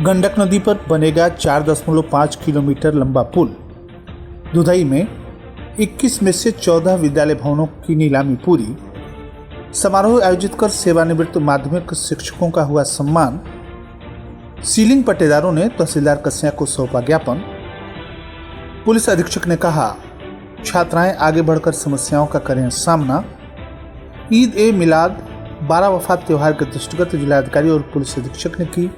गंडक नदी पर बनेगा 4.5 किलोमीटर लंबा पुल। दुधई में 21 में से 14 विद्यालय भवनों की नीलामी पूरी। समारोह आयोजित कर सेवानिवृत्त माध्यमिक शिक्षकों का हुआ सम्मान। सीलिंग पट्टेदारों ने तहसीलदार कस्या को सौंपा ज्ञापन। पुलिस अधीक्षक ने कहा, छात्राएं आगे बढ़कर समस्याओं का करें सामना। ईद ए मिलाद 12 वफात त्योहार के दृष्टिगत जिलाधिकारी और पुलिस अधीक्षक ने की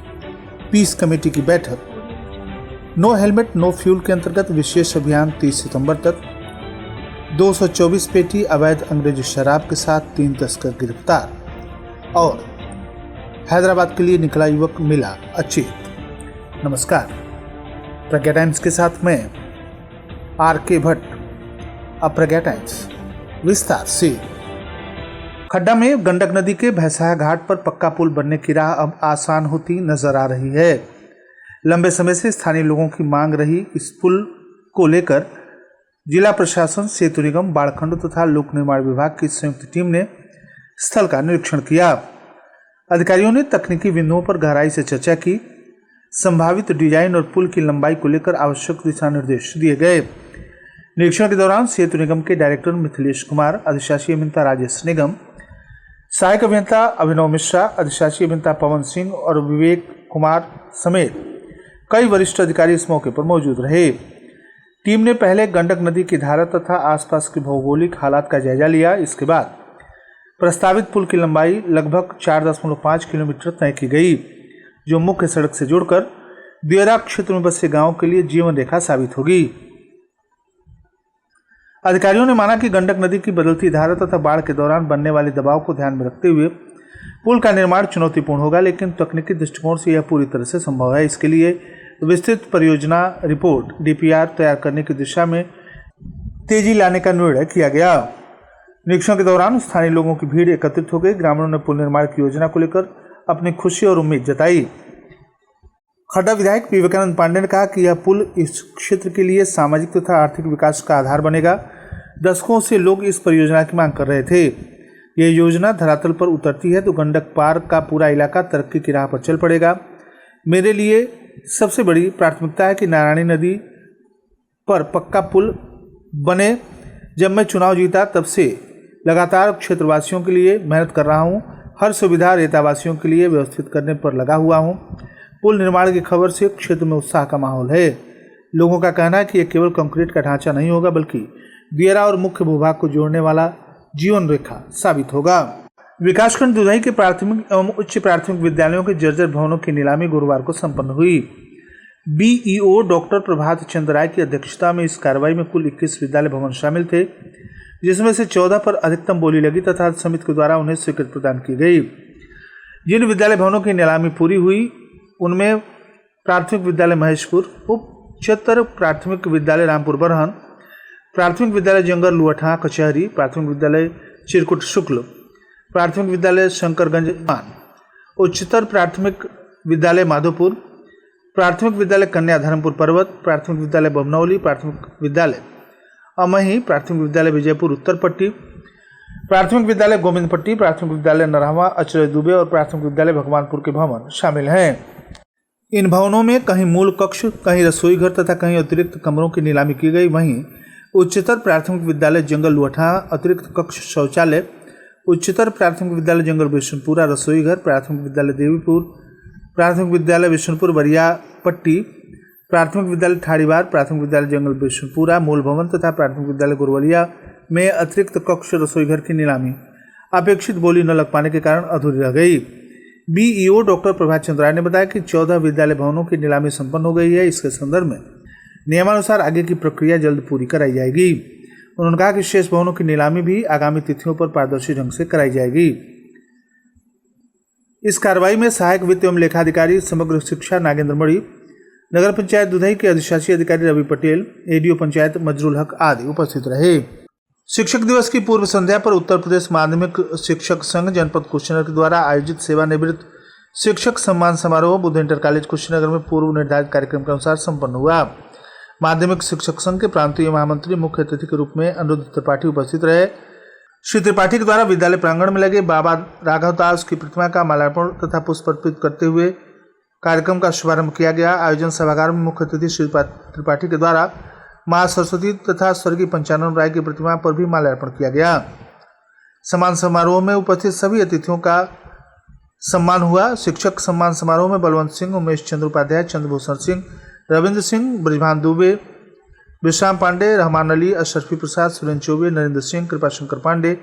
पीस कमेटी की बैठक। नो हेलमेट नो फ्यूल के अंतर्गत विशेष अभियान 30 सितंबर तक। 224 पेटी अवैध अंग्रेजी शराब के साथ 3 तस्कर गिरफ्तार। और हैदराबाद के लिए निकला युवक मिला अचेत। नमस्कार, प्रज्ञा टाइम्स के साथ मैं आर.के. भट्ट। अब प्रज्ञा टाइम्स विस्तार से। खड्डा में गंडक नदी के भैंसाहा घाट पर पक्का पुल बनने की राह अब आसान होती नजर आ रही है। लंबे समय से स्थानीय लोगों की मांग रही इस पुल को लेकर जिला प्रशासन, सेतु निगम, बाड़खंड तथा लोक निर्माण विभाग की संयुक्त टीम ने स्थल का निरीक्षण किया। अधिकारियों ने तकनीकी बिंदुओं पर गहराई से चर्चा की। संभावित डिजाइन और पुल की लंबाई को लेकर आवश्यक दिशा निर्देश दिए गए। निरीक्षण के दौरान सेतु निगम के डायरेक्टर मिथिलेश कुमार, अधिशासी अभियंता राजेश निगम, सहायक अभियंता अभिनव मिश्रा, अधिशासी अभियंता पवन सिंह और विवेक कुमार समेत कई वरिष्ठ अधिकारी इस मौके पर मौजूद रहे। टीम ने पहले गंडक नदी की धारा तथा आसपास की भौगोलिक हालात का जायजा लिया। इसके बाद प्रस्तावित पुल की लंबाई लगभग 4.5 किलोमीटर तय की गई, जो मुख्य सड़क से जुड़कर दियरा क्षेत्र में बसे गांवों के लिए जीवन रेखा साबित होगी। अधिकारियों ने माना कि गंडक नदी की बदलती धारा तथा बाढ़ के दौरान बनने वाले दबाव को ध्यान में रखते हुए पुल का निर्माण चुनौतीपूर्ण होगा, लेकिन तकनीकी दृष्टिकोण से यह पूरी तरह से संभव है। इसके लिए विस्तृत परियोजना रिपोर्ट DPR तैयार करने की दिशा में तेजी लाने का निर्णय किया गया। निरीक्षण के दौरान स्थानीय लोगों की भीड़ एकत्रित हो गई। ग्रामीणों ने पुल निर्माण की योजना को लेकर अपनी खुशी और उम्मीद जताई। खड्डा विधायक विवेकानंद पांडे ने कहा कि यह पुल इस क्षेत्र के लिए सामाजिक तथा आर्थिक विकास का आधार बनेगा। दशकों से लोग इस परियोजना की मांग कर रहे थे। यह योजना धरातल पर उतरती है तो गंडक पार का पूरा इलाका तरक्की की राह पर चल पड़ेगा। मेरे लिए सबसे बड़ी प्राथमिकता है कि नारायणी नदी पर पक्का पुल बने। जब मैं चुनाव जीता तब से लगातार क्षेत्रवासियों के लिए मेहनत कर रहा हूं। हर सुविधा रेतावासियों के लिए व्यवस्थित करने पर लगा हुआ हूं। पुल निर्माण की खबर से क्षेत्र में उत्साह का माहौल है। लोगों का कहना है कि यह केवल कंक्रीट का ढांचा नहीं होगा, बल्कि दियरा और मुख्य भूभाग को जोड़ने वाला जीवन रेखा साबित होगा। विकासखंड दुधई के प्राथमिक एवं उच्च प्राथमिक विद्यालयों के जर्जर भवनों की नीलामी गुरुवार को संपन्न हुई। BEO डॉक्टर प्रभात चंद्र राय की अध्यक्षता में इस कार्रवाई में कुल 21 विद्यालय भवन शामिल थे, जिसमें से 14 पर अधिकतम बोली लगी तथा समिति के द्वारा उन्हें स्वीकृति प्रदान की गई। जिन विद्यालय भवनों की नीलामी पूरी हुई उनमें प्राथमिक विद्यालय महेशपुर, उच्चतर प्राथमिक विद्यालय रामपुर बरहन, प्राथमिक विद्यालय जंगर लुअठा कचहरी, प्राथमिक विद्यालय चिरकुट शुक्ल, प्राथमिक विद्यालय शंकरगंज मान, उच्चतर प्राथमिक विद्यालय माधोपुर, प्राथमिक विद्यालय कन्या धर्मपुर पर्वत, प्राथमिक विद्यालय बमनौली, प्राथमिक विद्यालय अमही, प्राथमिक विद्यालय विजयपुर उत्तर पट्टी, प्राथमिक विद्यालय गोविंदपट्टी, प्राथमिक विद्यालय नरहवा अचरज दुबे और प्राथमिक विद्यालय भगवानपुर के भवन शामिल हैं। इन भवनों में कहीं मूल कक्ष, कहीं रसोई घर तथा कहीं अतिरिक्त कमरों की नीलामी की गई। वहीं उच्चतर प्राथमिक विद्यालय जंगल लुअठा अतिरिक्त कक्ष, शौचालय, उच्चतर प्राथमिक विद्यालय जंगल बिशनपुरा रसोई घर, प्राथमिक विद्यालय देवीपुर, प्राथमिक विद्यालय बिशनपुर बरिया पट्टी, प्राथमिक विद्यालय ठाड़ीवार, प्राथमिक विद्यालय जंगल बिशनपुरा मूल भवन तथा प्राथमिक विद्यालय गुरवलिया में अतिरिक्त कक्ष, रसोई घर की नीलामी अपेक्षित बोली न लग पाने के कारण अधूरी रह गई। BEO डॉक्टर प्रभात चंद्र राय ने बताया कि 14 विद्यालय भवनों की नीलामी संपन्न हो गई है। इसके संदर्भ में नियमानुसार आगे की प्रक्रिया जल्द पूरी कराई जाएगी। उन्होंने कहा कि शेष भवनों की नीलामी भी आगामी तिथियों पर पारदर्शी ढंग से कराई जाएगी। इस कार्रवाई में सहायक वित्त एवं लेखाधिकारी समग्र शिक्षा नागेंद्र मणि, नगर पंचायत दुधई के अधिशासी अधिकारी रवि पटेल, ADO पंचायत मजरुल हक आदि उपस्थित रहे। शिक्षक दिवस की पूर्व संध्या पर उत्तर प्रदेश माध्यमिक शिक्षक संघ जनपद कुशीनगर के द्वारा आयोजित सेवानिवृत्त शिक्षक सम्मान समारोह बुद्ध इंटर कॉलेज कुशीनगर में पूर्व निर्धारित कार्यक्रम के अनुसार संपन्न हुआ। माध्यमिक शिक्षक संघ के प्रांतीय महामंत्री मुख्य अतिथि के रूप में अनिरुद्ध त्रिपाठी उपस्थित रहे। श्री त्रिपाठी के द्वारा विद्यालय प्रांगण में लगे बाबा राघवदास की प्रतिमा का माल्यार्पण तथा पुष्प अर्पित करते हुए कार्यक्रम का शुभारंभ किया गया। आयोजन सभागार में मुख्य अतिथि श्री त्रिपाठी के द्वारा मां सरस्वती तथा स्वर्गीय पंचानन राय की प्रतिमा पर भी माल्यार्पण किया गया। सम्मान समारोह में उपस्थित सभी अतिथियों का सम्मान हुआ। शिक्षक सम्मान समारोह में बलवंत सिंह, उमेश चंद्र उपाध्याय, चंद्रभूषण सिंह, रविंद्र सिंह, ब्रजभान दुबे, विश्राम पांडे, रहमान अली, अशरफी प्रसाद, सुरेंद्र चौबे, नरेंद्र सिंह, कृपाशंकर पांडे,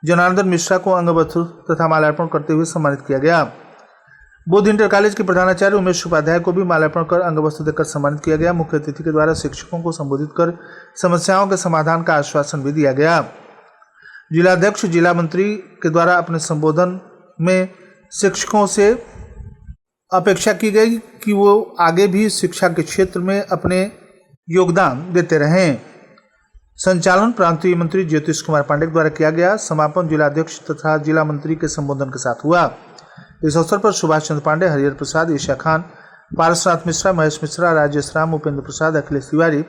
जनार्दन मिश्रा को अंगवस्त्र तथा माल्यार्पण करते हुए सम्मानित किया गया। बुद्ध इंटर कॉलेज के प्रधानाचार्य उमेश उपाध्याय को भी माल्यार्पण कर अंगवस्त्र देकर सम्मानित किया गया। मुख्य अतिथि के द्वारा शिक्षकों को संबोधित कर समस्याओं के समाधान का आश्वासन भी दिया गया। जिलाध्यक्ष जिला मंत्री के द्वारा अपने संबोधन में शिक्षकों से अपेक्षा की गई कि वो आगे भी शिक्षा के क्षेत्र में अपने योगदान देते रहें। संचालन प्रांतीय मंत्री ज्योतिष कुमार पांडे द्वारा किया गया। समापन जिलाध्यक्ष तथा जिला मंत्री के संबोधन के साथ हुआ। इस अवसर पर सुभाष चंद्र पांडे, हरिहर प्रसाद, ईशा खान, पारसनाथ मिश्रा, महेश मिश्रा, राजेश राम, उपेंद्र प्रसाद, अखिलेश तिवारी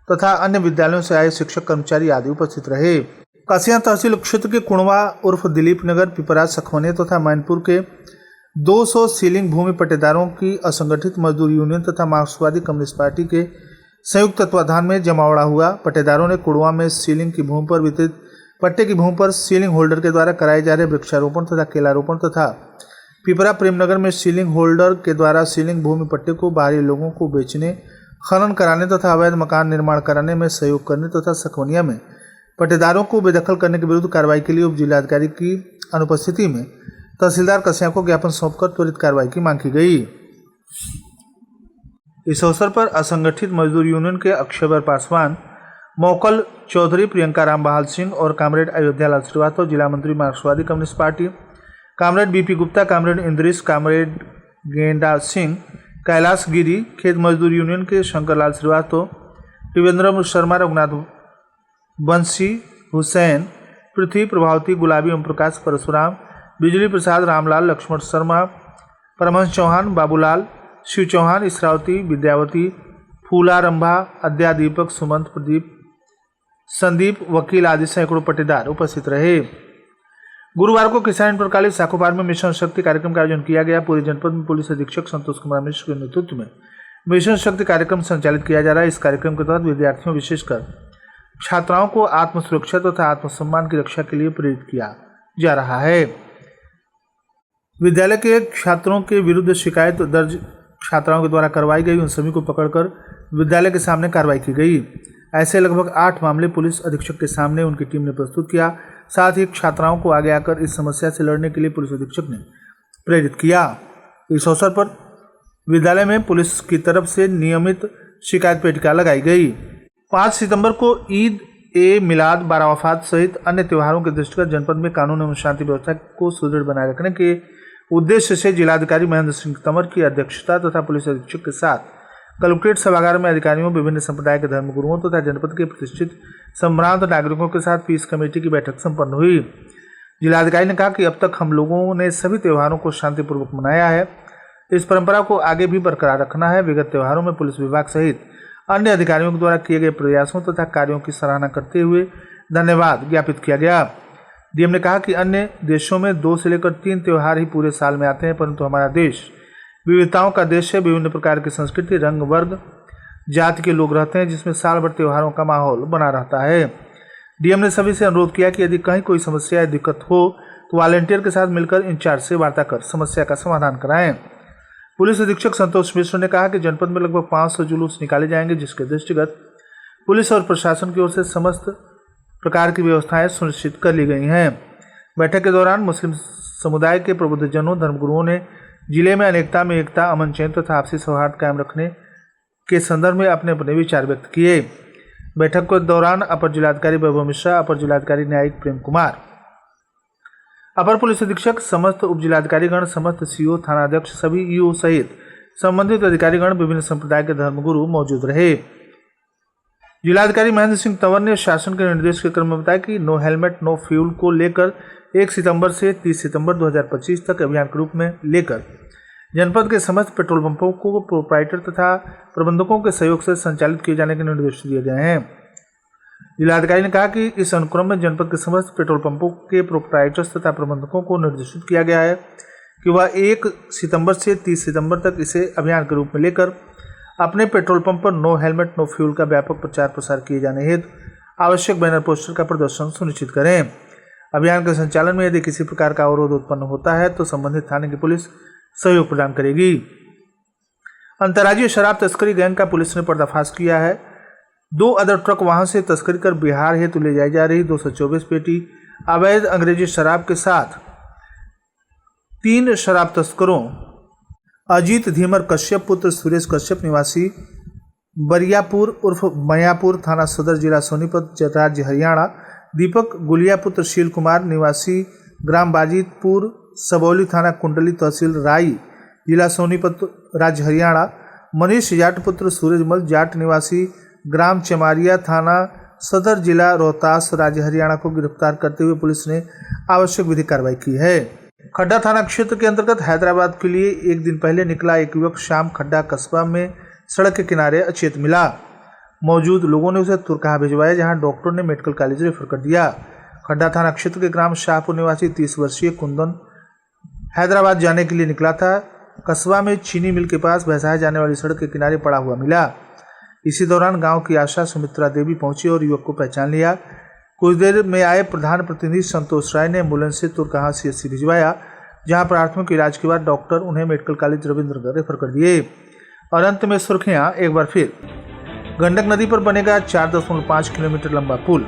तथा अन्य विद्यालयों से आए शिक्षक कर्मचारी आदि उपस्थित रहे। कासिया तहसील क्षेत्र के कुणवा उर्फ दिलीप नगर, पिपरा, सखवने तथा मैनपुर के 200 सीलिंग भूमि पट्टेदारों की असंगठित मजदूर यूनियन तथा मार्क्सवादी कम्युनिस्ट पार्टी के संयुक्त तत्वाधान में जमावड़ा हुआ। पट्टेदारों ने कुड़वा में सीलिंग की भूमि पर वितरित पट्टे की भूमि पर सीलिंग होल्डर के द्वारा कराए जा रहे वृक्षारोपण तथा केलारोपण तथा पिपरा प्रेमनगर में सीलिंग होल्डर के द्वारा सीलिंग भूमि पट्टे को बाहरी लोगों को बेचने, खनन कराने तथा अवैध मकान निर्माण कराने में सहयोग करने तथा सखवनिया में पट्टेदारों को बेदखल करने के विरुद्ध कार्रवाई के लिए उप जिलाधिकारी की अनुपस्थिति में तहसीलदार कसिया को ज्ञापन सौंपकर त्वरित कार्रवाई की मांग की गई। इस अवसर पर असंगठित मजदूर यूनियन के अक्षयवर पासवान, मौकल चौधरी, प्रियंका राम बहाल सिंह और कामरेड अयोध्या लाल श्रीवास्तव, जिला मंत्री मार्क्सवादी communist party, comrade BP Gupta, comrade Indrish, comrade Genda Singh, Kailash गिरी, खेत मजदूर यूनियन के शंकर लाल श्रीवास्तव, त्रिवेंद्र शर्मा, रघुनाथ बंसी, हुसैन, पृथ्वी, प्रभावती, गुलाबी, ओम प्रकाश, परशुराम, बिजली प्रसाद, रामलाल, लक्ष्मण शर्मा, परमहंस चौहान, बाबूलाल, शिव चौहान, इसरावती, विद्यावती, फूला, रंभा, अद्या, दीपक, सुमंत, प्रदीप, संदीप, वकील आदि सैकड़ों पट्टेदार उपस्थित रहे। गुरुवार को किसान इंटर कॉलेज साखोपार में मिशन शक्ति कार्यक्रम का आयोजन किया गया। पूरे जनपद में पुलिस अधीक्षक संतोष कुमार मिश्र के नेतृत्व में मिशन शक्ति कार्यक्रम संचालित किया जा रहा है। इस कार्यक्रम के तहत विद्यार्थियों, विशेषकर छात्राओं को आत्म सुरक्षा तथा आत्मसम्मान की रक्षा के लिए प्रेरित किया जा रहा है। विद्यालय के छात्रों के विरुद्ध शिकायत दर्ज छात्राओं के द्वारा करवाई गई, उन सभी को पकड़कर विद्यालय के सामने कार्रवाई की गई। ऐसे लगभग 8 मामले पुलिस अधीक्षक के सामने उनकी टीम ने प्रस्तुत किया। साथ ही छात्राओं को आगे आकर इस समस्या से लड़ने के लिए पुलिस अधीक्षक ने प्रेरित किया। इस अवसर पर विद्यालय में पुलिस की तरफ से नियमित शिकायत पेटिका लगाई गई। 5 सितंबर को ईद ए मिलाद, बारावफात सहित अन्य त्योहारों के दृष्टिगत जनपद में कानून एवं शांति व्यवस्था को सुदृढ़ बनाए रखने के उद्देश्य से जिलाधिकारी महेंद्र सिंह तंवर की अध्यक्षता तथा पुलिस अधीक्षक के साथ कलेक्ट्रेट सभागार में अधिकारियों, विभिन्न संप्रदाय के धर्मगुरुओं तथा जनपद के प्रतिष्ठित संभ्रांत नागरिकों के साथ पीस कमेटी की बैठक संपन्न हुई। जिलाधिकारी ने कहा कि अब तक हम लोगों ने सभी त्योहारों को शांतिपूर्वक मनाया है। इस परंपरा को आगे भी बरकरार रखना है। विगत त्योहारों में पुलिस विभाग सहित अन्य अधिकारियों के द्वारा किए गए प्रयासों तथा कार्यों की सराहना करते हुए धन्यवाद ज्ञापित किया गया। डीएम ने कहा कि अन्य देशों में 2 से लेकर 3 त्योहार ही पूरे साल में आते हैं, परंतु हमारा देश विविधताओं का देश है। विभिन्न प्रकार की संस्कृति, रंग, वर्ग, जाति के लोग रहते हैं, जिसमें साल भर त्योहारों का माहौल बना रहता है। डीएम ने सभी से अनुरोध किया कि यदि कहीं कोई समस्या या दिक्कत हो तो वॉलंटियर के साथ मिलकर इंचार्ज से वार्ता कर समस्या का समाधान कराएं। पुलिस अधीक्षक संतोष मिश्र ने कहा कि जनपद में लगभग 500 जुलूस निकाले जाएंगे, जिसके दृष्टिगत पुलिस और प्रशासन की ओर से समस्त प्रकार की व्यवस्थाएं सुनिश्चित कर ली गई हैं। बैठक के दौरान मुस्लिम समुदाय के प्रबुद्धजनों, धर्मगुरुओं ने जिले में अनेकता में एकता, अमन चैन तथा आपसी सौहार्द कायम रखने के संदर्भ में अपने अपने विचार व्यक्त किए। बैठक के दौरान अपर जिलाधिकारी वैभव मिश्रा, अपर जिलाधिकारी न्यायिक प्रेम कुमार, अपर पुलिस अधीक्षक, समस्त उप जिलाधिकारीगण, समस्त सीओ, थानाध्यक्ष, सभी ईओ सहित संबंधित अधिकारीगण, विभिन्न संप्रदाय के धर्मगुरु मौजूद रहे। जिलाधिकारी महेंद्र सिंह तंवर ने शासन के निर्देश के क्रम में बताया कि नो हेलमेट नो फ्यूल को लेकर 1 सितंबर से 30 सितंबर 2025 तक अभियान के रूप में लेकर जनपद के समस्त पेट्रोल पंपों को प्रोप्राइटर तथा प्रबंधकों के सहयोग से संचालित किए जाने के निर्देश दिए गए हैं। जिलाधिकारी ने कहा कि इस अनुक्रम में जनपद के समस्त पेट्रोल पंपों के प्रोप्राइटर्स तथा प्रबंधकों को निर्देशित किया गया है कि वह 1 सितंबर से 30 सितंबर तक इसे अभियान के रूप में लेकर अपने पेट्रोल पंप पर नो हेलमेट नो फ्यूल का व्यापक प्रचार प्रसार किए जाने हेतु आवश्यक बैनर पोस्टर का प्रदर्शन सुनिश्चित करें। अभियान के संचालन में यदि किसी प्रकार का अवरोध उत्पन्न होता है तो संबंधित थाने की पुलिस सहयोग प्रदान करेगी। अंतर्राज्यीय शराब तस्करी गैंग का पुलिस ने पर्दाफाश किया है। 2 अदर ट्रक वाहन से तस्करी कर बिहार हेतु ले जाई जा रही 224 पेटी अवैध अंग्रेजी शराब के साथ 3 शराब तस्करों अजीत धीमर कश्यप पुत्र सुरेश कश्यप निवासी बरियापुर उर्फ मयापुर थाना सदर जिला सोनीपत राज्य हरियाणा, दीपक गुलिया पुत्र शील कुमार निवासी ग्राम बाजीतपुर सबौली थाना कुंडली तहसील राई जिला सोनीपत राज्य हरियाणा, मनीष जाट पुत्र सूरजमल जाट निवासी ग्राम चमारिया थाना सदर जिला रोहतास राज्य हरियाणा को गिरफ्तार करते हुए पुलिस ने आवश्यक विधिक कार्रवाई की है। खड्डा थाना क्षेत्र के अंतर्गत हैदराबाद के लिए एक दिन पहले निकला एक युवक शाम खड्डा कस्बा में सड़क के किनारे अचेत मिला। मौजूद लोगों ने उसे तुरकहा भिजवाया, जहां डॉक्टर ने मेडिकल कॉलेज रेफर कर दिया। खड्डा थाना क्षेत्र के ग्राम शाहपुर निवासी 30 वर्षीय कुंदन हैदराबाद जाने के लिए निकला था। कस्बा में चीनी मिल के पास बहसाए जाने वाली सड़क के किनारे पड़ा हुआ मिला। इसी दौरान गांव की आशा सुमित्रा देवी पहुंची और युवक को पहचान लिया। कुछ देर में आए प्रधान प्रतिनिधि संतोष राय ने एम्बुलेंस से तुरकहा सीएचसी भिजवाया, जहां प्राथमिक इलाज के बाद डॉक्टर उन्हें मेडिकल कॉलेज रविंद्रनगर रेफर कर दिए। और अंत में सुर्खियां एक बार फिर। गंडक नदी पर बनेगा 4.5 किलोमीटर लंबा पुल।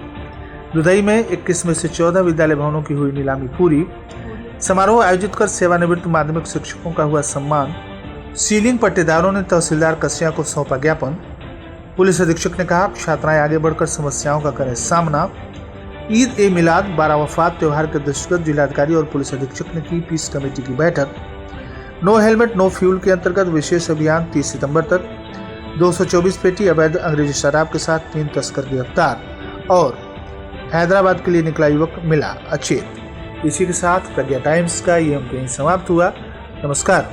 दुधई में 21 में से 14 विद्यालय भवनों की हुई नीलामी पूरी। समारोह आयोजित कर सेवानिवृत्त माध्यमिक शिक्षकों का हुआ सम्मान। सीलिंग पट्टेदारों ने तहसीलदार कसिया को सौंपा ज्ञापन। पुलिस अधीक्षक ने कहा छात्राएं आगे बढ़कर समस्याओं का करें सामना। ईद ए मिलाद 12 वफात त्यौहार के दृष्टिगत जिलाधिकारी और पुलिस अधीक्षक ने की पीस कमेटी की बैठक। नो हेलमेट नो फ्यूल के अंतर्गत विशेष अभियान 30 सितंबर तक। 224 पेटी अवैध अंग्रेजी शराब के साथ 3 तस्कर गिरफ्तार और हैदराबाद के लिए निकला युवक मिला अचेत। इसी के साथ प्रज्ञा टाइम्स का ये अंक समाप्त हुआ। नमस्कार।